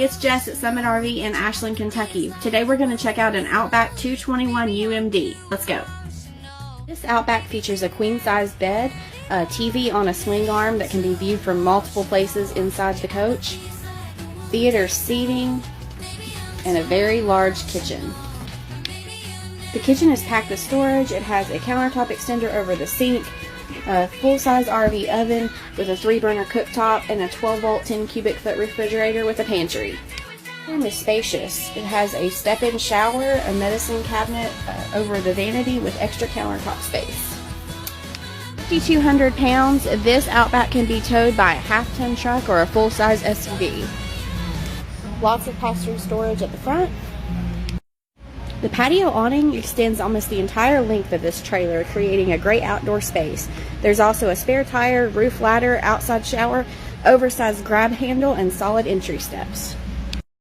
It's Jess at Summit RV in Ashland, Kentucky. Today we're going to check out an Outback 221 UMD. Let's go. This Outback features a queen-size bed, a TV on a swing arm that can be viewed from multiple places inside the coach, theater seating, and a very large kitchen. The kitchen is packed with storage. It has a countertop extender over the sink, a full-size RV oven with a 3-burner cooktop, and a 12-volt 10 cubic foot refrigerator with a pantry. The room is spacious. It has a step-in shower, a medicine cabinet over the vanity with extra countertop space. 5,200 pounds, this Outback can be towed by a half-ton truck or a full-size SUV. Lots of pass-through storage at the front. The patio awning extends almost the entire length of this trailer, creating a great outdoor space. There's also a spare tire, roof ladder, outside shower, oversized grab handle, and solid entry steps.